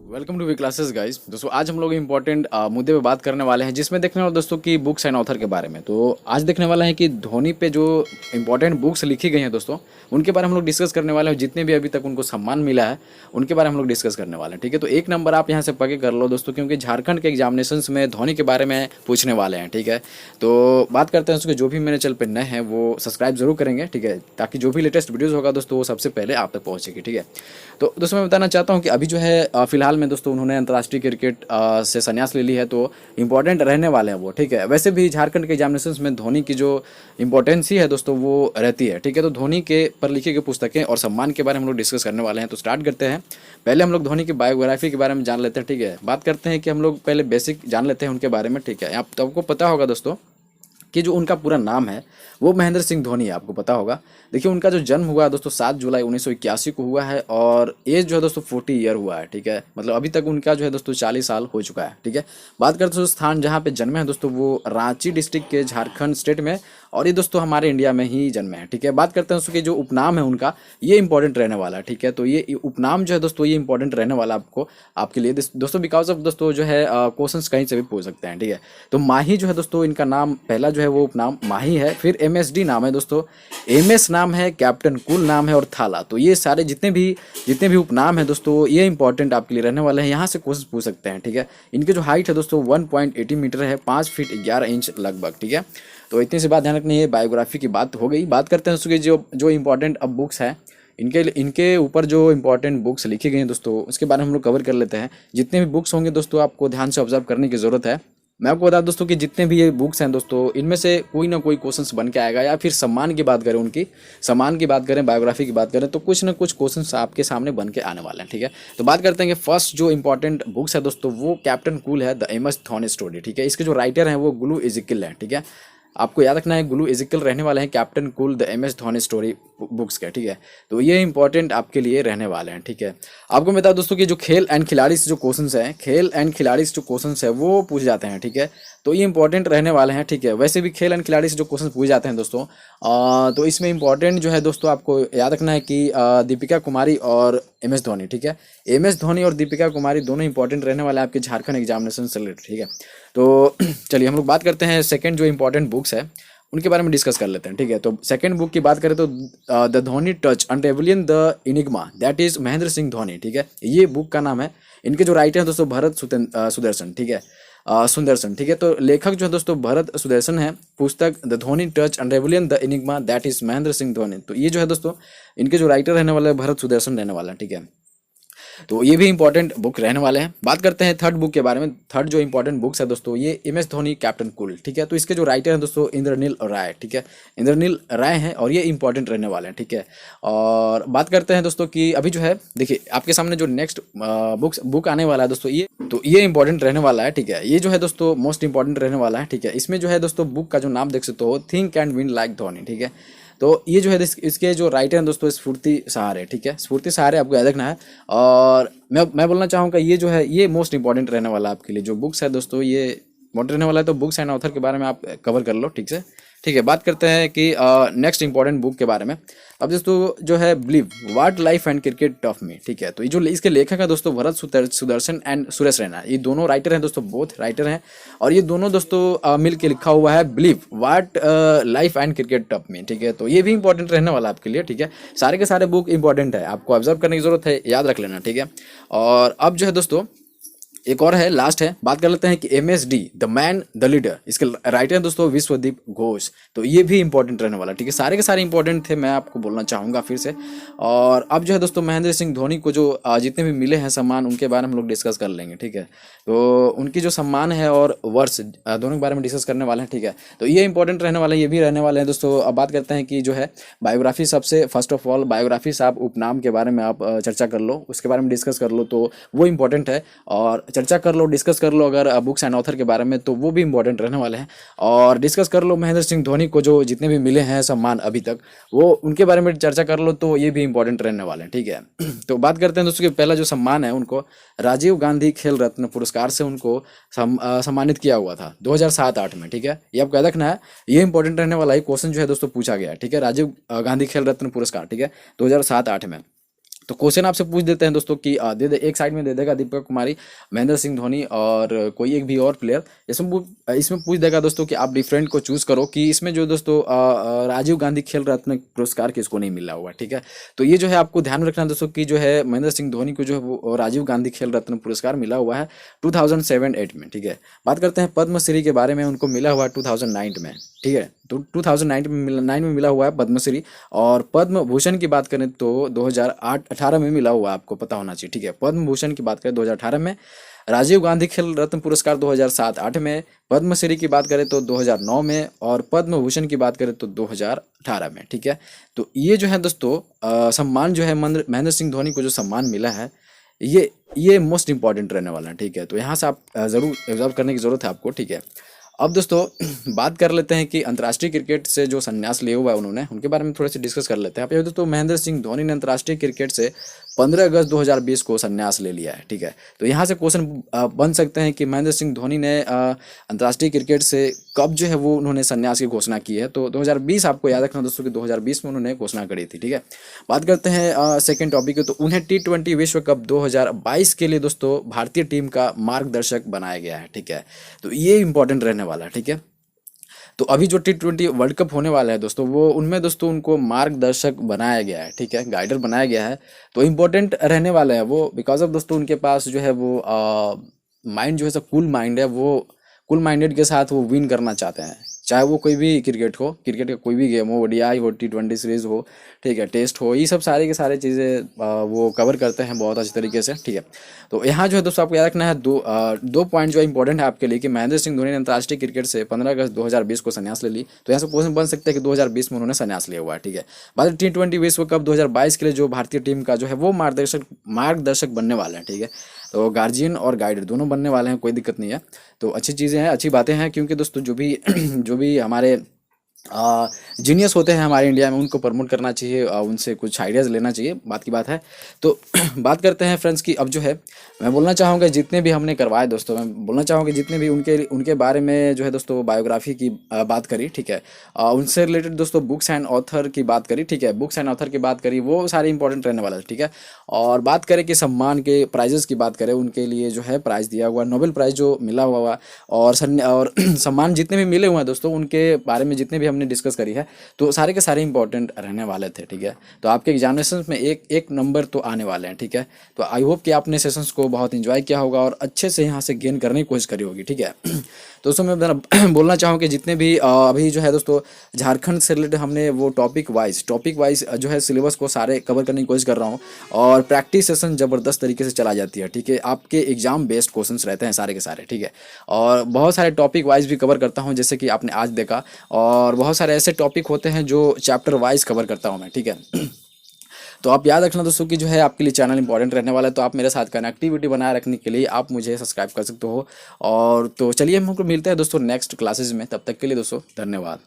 Welcome to V classes guys. दोस्तों आज हम लोग इंपॉर्टेंट मुद्दे पे बात करने वाले हैं जिसमें देखने वाले दोस्तों की बुक्स एंड ऑथर के बारे में। तो आज देखने वाला है कि धोनी पे जो इंपॉर्टेंट बुक्स लिखी गई हैं दोस्तों उनके बारे में हम लोग डिस्कस करने वाले हैं। जितने भी अभी तक उनको सम्मान मिला है उनके बारे में हम लोग डिस्कस करने वाले हैं। ठीक है, तो एक नंबर आप यहाँ से पके कर लो दोस्तों, क्योंकि झारखंड के एग्जामिनेशंस में धोनी के बारे में पूछने वाले हैं। ठीक है, तो बात करते हैं उसके। जो भी मेरे चैनल पे नए हैं वो सब्सक्राइब जरूर करेंगे, ठीक है, ताकि जो भी लेटेस्ट वीडियोस होगा दोस्तों वो सबसे पहले आप तक पहुंचेगी। ठीक है, तो दोस्तों मैं बताना चाहता हूँ कि अभी जो है फिलहाल में दोस्तों उन्होंने अंतर्राष्ट्रीय क्रिकेट से संन्यास ले ली है, तो इंपॉर्टेंट रहने वाले हैं वो। ठीक है, वैसे भी झारखंड के एग्जामिनेशंस में धोनी की जो इंपॉर्टेंस ही है दोस्तों वो रहती है। ठीक है, तो धोनी के पर लिखी गई पुस्तकें और सम्मान के बारे में हम लोग डिस्कस करने वाले हैं। तो स्टार्ट करते हैं। पहले हम लोग धोनी की बायोग्राफी के बारे में जान लेते हैं। ठीक है, बात करते हैं कि हम लोग पहले बेसिक जान लेते हैं उनके बारे में। ठीक है, आप आपको पता होगा दोस्तों कि जो उनका पूरा नाम है वो महेंद्र सिंह धोनी है, आपको पता होगा। देखिए उनका जो जन्म हुआ है दोस्तों 7 जुलाई 1981 को हुआ है और एज जो है दोस्तों 40 ईयर हुआ है। ठीक है, मतलब अभी तक उनका जो है दोस्तों 40 साल हो चुका है। ठीक है, बात करते हैं स्थान जहाँ पे जन्मे हैं दोस्तों, वो रांची डिस्ट्रिक्ट के झारखंड स्टेट में, और ये दोस्तों हमारे इंडिया में ही जन्मे हैं। ठीक है, बात करते हैं उसके जो उपनाम है उनका, ये इंपॉर्टेंट रहने वाला है। ठीक है, तो ये उपनाम जो है दोस्तों ये इंपॉर्टेंट रहने वाला आपको आपके लिए दोस्तों, बिकॉज ऑफ दोस्तों जो है क्वेश्चंस कहीं से भी पूछ सकते हैं। ठीक है, तो माही जो है दोस्तों इनका नाम पहला जो है वो उपनाम माही है। फिर MSD नाम है दोस्तों, MS नाम है, कैप्टन कूल नाम है और थाला। तो ये सारे जितने भी उपनाम है दोस्तों ये इंपॉर्टेंट आपके लिए रहने वाले हैं। यहाँ से क्वेश्चन पूछ सकते हैं। ठीक है, इनके जो हाइट है दोस्तों 1.80 मीटर है, 5 फीट 11 इंच लगभग। ठीक है, तो इतनी सी बात ध्यान रखनी है। बायोग्राफी की बात हो गई। बात करते हैं उसके जो जो इंपॉर्टेंट अब बुक्स हैं, इनके ऊपर जो इंपॉर्टेंट बुक्स लिखी गई हैं दोस्तों उसके बारे में हम लोग कवर कर लेते हैं। जितने भी बुक्स होंगे दोस्तों आपको ध्यान से ऑब्जर्व करने की जरूरत है। मैं आपको बता दोस्तों कि जितने भी ये बुक्स हैं दोस्तों इनमें से कोई ना कोई क्वेश्चंस बन के आएगा, या फिर सम्मान की बात करें, उनकी सम्मान की बात करें, बायोग्राफी की बात करें, तो कुछ ना कुछ क्वेश्चंस आपके सामने बन के आने वाले हैं। ठीक है, तो बात करते हैं कि फर्स्ट जो इंपॉर्टेंट बुक्स है दोस्तों वो कैप्टन कूल है, द MS धोनी स्टोरी। ठीक है, इसके जो राइटर हैं वो गुलू इजिकिल है। ठीक है, आपको याद रखना है गुलू इजिकल रहने वाले हैं captain cool the MS Dhoni story books के। ठीक है, तो ये इंपॉर्टेंट आपके लिए रहने वाले हैं। ठीक है, आपको मैं बता दोस्तों कि जो खेल एंड खिलाड़ी से जो क्वेश्चंस हैं, खेल एंड खिलाड़ी से जो क्वेश्चंस है वो पूछ जाते हैं। ठीक है, तो ये इंपॉर्टेंट रहने वाले हैं। ठीक है, वैसे भी खेल एंड खिलाड़ी से जो क्वेश्चन पूछे जाते हैं दोस्तों तो इसमें इंपॉर्टेंट जो है दोस्तों आपको याद रखना है कि दीपिका कुमारी और MS धोनी। ठीक है, MS धोनी और दीपिका कुमारी दोनों इंपॉर्टेंट रहने वाले हैं आपके झारखंड एग्जामिनेशन से रिलेटेड। ठीक है, तो चलिए हम लोग बात करते हैं सेकंड जो इंपॉर्टेंट बुक्स है उनके बारे में डिस्कस कर लेते हैं। ठीक है, तो सेकंड बुक की बात करें तो the Dhoni touch unravelling the Enigma, that is Mahendra Singh Dhoni. ठीक है, ये बुक का नाम है। इनके जो राइटर हैं दोस्तों भरत सुदर्शन। ठीक है, सुदर्शन। ठीक है, तो लेखक जो है दोस्तों भरत सुदर्शन है। पुस्तक the Dhoni touch unravelling the Enigma, that is Mahendra Singh Dhoni. तो ये जो है दोस्तों इनके जो राइटर रहने वाले भरत सुदर्शन रहने वाला है। ठीक है, तो ये भी इंपॉर्टेंट बुक रहने वाले हैं। बात करते हैं थर्ड बुक के बारे में। थर्ड जो इंपॉर्टेंट बुक्स है दोस्तों ये MS धोनी कैप्टन कूल। ठीक है, तो इसके जो राइटर हैं दोस्तों इंद्रनील राय। ठीक है, इंद्रनील राय हैं और ये इंपॉर्टेंट रहने वाले हैं। ठीक है, और बात करते हैं दोस्तों कि अभी जो है देखिए आपके सामने जो नेक्स्ट बुक आने वाला है दोस्तों ये इंपॉर्टेंट रहने वाला है। ठीक है, ये जो है दोस्तों मोस्ट इंपॉर्टेंट रहने वाला है। ठीक है, इसमें जो है दोस्तों बुक का जो नाम देख सकते हो, think and win like Dhoni. ठीक है, तो ये जो है इसके जो राइटर हैं दोस्तों स्फूर्ति सहारे। ठीक है, स्फूर्ति सहारे आपको याद रखना है। और मैं बोलना चाहूँगा ये जो है ये मोस्ट इंपॉर्टेंट रहने वाला है आपके लिए। जो बुक्स है दोस्तों ये इंपॉर्टेंट रहने वाला है, तो बुक्स एंड ऑथर के बारे में आप कवर कर लो ठीक से। ठीक है, बात करते हैं कि नेक्स्ट इंपॉर्टेंट बुक के बारे में। अब दोस्तों जो है believe what life and cricket of me. ठीक है, तो ये जो इसके लेखक है दोस्तों भरत सुदर्शन एंड सुरेश रैना, ये दोनों राइटर हैं दोस्तों, बोथ राइटर हैं। और ये दोनों दोस्तों मिल के लिखा हुआ है believe what life and cricket of me. ठीक है, तो ये भी इंपॉर्टेंट रहने वाला है आपके लिए। ठीक है, सारे के सारे बुक इंपॉर्टेंट है, आपको ऑब्जर्व करने की जरूरत है, याद रख लेना। ठीक है, और अब जो है दोस्तों एक और है, लास्ट है। बात कर लेते हैं कि MSD the man the leader, इसके राइटर हैं दोस्तों विश्वदीप घोष। तो ये भी इंपॉर्टेंट रहने वाला। ठीक है, सारे के सारे इंपॉर्टेंट थे, मैं आपको बोलना चाहूँगा फिर से। और अब जो है दोस्तों महेंद्र सिंह धोनी को जो जितने भी मिले हैं सम्मान उनके बारे में हम लोग डिस्कस कर लेंगे। ठीक है, तो उनकी जो सम्मान है और वर्ष दोनों के बारे में डिस्कस करने वाले हैं। ठीक है, तो ये इंपॉर्टेंट रहने वाले हैं, ये भी रहने वाले हैं दोस्तों। अब बात करते हैं कि जो है बायोग्राफी, सबसे फर्स्ट ऑफ ऑल बायोग्राफी से आप उपनाम के बारे में आप चर्चा कर लो, उसके बारे में डिस्कस कर लो, तो वो इंपॉर्टेंट है। और चर्चा कर लो, डिस्कस कर लो अगर बुक्स एंड ऑथर के बारे में, तो वो भी इंपॉर्टेंट रहने वाले हैं। और डिस्कस कर लो महेंद्र सिंह धोनी को जो जितने भी मिले हैं सम्मान अभी तक, वो उनके बारे में चर्चा कर लो, तो ये भी इंपॉर्टेंट रहने वाले हैं। ठीक है, तो बात करते हैं दोस्तों कि पहला जो सम्मान है उनको राजीव गांधी खेल रत्न पुरस्कार से उनको सम्मानित किया हुआ था 2007-8 में। ठीक है, ये आपको याद रखना है, ये इंपॉर्टेंट रहने वाला है। क्वेश्चन जो है दोस्तों पूछा गया है। ठीक है, राजीव गांधी खेल रत्न पुरस्कार। ठीक है, 2007-8 में। तो क्वेश्चन आपसे पूछ देते हैं दोस्तों कि दे दे एक साइड में दे देगा दीपिका कुमारी, महेंद्र सिंह धोनी और कोई एक भी और प्लेयर। इसमें पूछ देगा दोस्तों कि आप डिफरेंट को चूज करो कि इसमें जो दोस्तों राजीव गांधी खेल रत्न पुरस्कार किसको नहीं मिला हुआ, ठीक है। तो ये जो है आपको ध्यान में रखना है दोस्तों कि जो है महेंद्र सिंह धोनी को जो है वो राजीव गांधी खेल रत्न पुरस्कार मिला हुआ है 2007-8 में, ठीक है। बात करते हैं पद्मश्री के बारे में, उनको मिला हुआ 2009 में, ठीक है। तो 2009 में मिला हुआ है पद्मश्री। और पद्म भूषण की बात करें तो 2018 में मिला हुआ है, आपको पता होना चाहिए, ठीक है। पद्म भूषण की बात करें 2018 में, राजीव गांधी खेल रत्न पुरस्कार 2007-8 में, पद्मश्री की बात करें तो 2009 में, और पद्म भूषण की बात करें तो 2018 में, ठीक है। तो ये जो है दोस्तों सम्मान जो है महेंद्र सिंह धोनी को जो सम्मान मिला है, ये मोस्ट इंपॉर्टेंट रहने वाला है, ठीक है। तो यहाँ से आप ज़रूर ऑब्जर्व करने की ज़रूरत है आपको, ठीक है। अब दोस्तों बात कर लेते हैं कि अंतर्राष्ट्रीय क्रिकेट से जो संन्यास लिया हुआ है उन्होंने, उनके बारे में थोड़े से डिस्कस कर लेते हैं। आप ये दोस्तों महेंद्र सिंह धोनी ने अंतर्राष्ट्रीय क्रिकेट से 15 अगस्त 2020 को संन्यास ले लिया है, ठीक है। तो यहाँ से क्वेश्चन बन सकते हैं कि महेंद्र सिंह धोनी ने अंतर्राष्ट्रीय क्रिकेट से कब जो है वो उन्होंने संन्यास की घोषणा की है। तो 2020 आपको याद रखना दोस्तों कि 2020 में उन्होंने घोषणा करी थी, ठीक है। बात करते हैं सेकेंड टॉपिक की, तो उन्हें T20 विश्व कप 2022 के लिए दोस्तों भारतीय टीम का मार्गदर्शक बनाया गया है, ठीक है। तो ये इंपॉर्टेंट रहने वाला है, ठीक है। तो अभी जो T20 वर्ल्ड कप होने वाला है दोस्तों, वो उनमें दोस्तों उनको मार्गदर्शक बनाया गया है, ठीक है, गाइडर बनाया गया है। तो इम्पोर्टेंट रहने वाला है वो, बिकॉज ऑफ दोस्तों उनके पास जो है वो माइंड जो है कूल माइंड है, वो कूल माइंडेड के साथ वो विन करना चाहते हैं, चाहे वो कोई भी क्रिकेट हो, क्रिकेट का कोई भी गेम हो, ODI हो, T20 सीरीज हो, ठीक है, टेस्ट हो, ये सब सारे के सारे चीज़ें वो कवर करते हैं बहुत अच्छे तरीके से, ठीक है। तो यहाँ जो है दोस्तों आपको याद रखना है दो पॉइंट जो इंपॉर्टेंट है आपके लिए कि महेंद्र सिंह धोनी ने अंतर्राष्ट्रीय क्रिकेट से 15 अगस्त 2020 को संन्यास ले ली। तो यहाँ से क्वेश्चन बन सकते हैं कि 2020 में उन्होंने संन्यास लिया हुआ है, ठीक है। बाद T20 विश्व कप 2022 के लिए जो भारतीय टीम का जो है वो मार्गदर्शक बनने वाले हैं, ठीक है। तो गार्जियन और गाइडर दोनों बनने वाले हैं, कोई दिक्कत नहीं है। तो अच्छी चीज़ें हैं, अच्छी बातें हैं, क्योंकि दोस्तों जो भी हमारे जीनियस होते हैं हमारे इंडिया में, उनको प्रमोट करना चाहिए, उनसे कुछ आइडियाज़ लेना चाहिए, बात की बात है। तो बात करते हैं फ्रेंड्स की अब जो है मैं बोलना चाहूँगा जितने भी हमने करवाए दोस्तों, मैं बोलना चाहूँगा जितने भी उनके बारे में जो है दोस्तों बायोग्राफी की बात करी, ठीक है, उनसे रिलेटेड दोस्तों बुक्स एंड ऑथर की बात करी, ठीक है, बुक्स एंड ऑथर की बात करी, वो सारे इंपॉर्टेंट रहने वाला है, ठीक है। और बात करें कि सम्मान के प्राइजेस की बात करें, उनके लिए जो है प्राइज़ दिया हुआ, नोबेल प्राइज़ जो मिला हुआ और सम्मान जितने भी मिले हुए हैं दोस्तों, उनके बारे में जितने भी हमने डिस्कस करी है, तो सारे के सारे इंपॉर्टेंट रहने वाले थे, ठीक है। तो आपके एग्जामिनेशन में एक नंबर तो आने वाले हैं, ठीक है। तो आई होप कि आपने सेशंस को बहुत इंजॉय किया होगा और अच्छे से यहाँ से गेन करने की कोशिश करी होगी, ठीक है। दोस्तों मैं बोलना चाहूँ कि जितने भी अभी जो है दोस्तों झारखंड से रिलेटेड हमने वो टॉपिक वाइज जो है सिलेबस को सारे कवर करने की कोशिश कर रहा हूँ, और प्रैक्टिस सेशन ज़बरदस्त तरीके से चला जाती है, ठीक है। आपके एग्जाम बेस्ड क्वेश्चंस रहते हैं सारे के सारे, ठीक है। और बहुत सारे टॉपिक वाइज भी कवर करता हूँ, जैसे कि आपने आज देखा, और बहुत सारे ऐसे टॉपिक होते हैं जो चैप्टर वाइज कवर करता हूँ मैं, ठीक है। तो आप याद रखना दोस्तों कि जो है आपके लिए चैनल इंपॉर्टेंट रहने वाला है, तो आप मेरे साथ कनेक्टिविटी बनाए रखने के लिए आप मुझे सब्सक्राइब कर सकते हो। और तो चलिए हम लोग मिलते हैं दोस्तों नेक्स्ट क्लासेस में, तब तक के लिए दोस्तों धन्यवाद।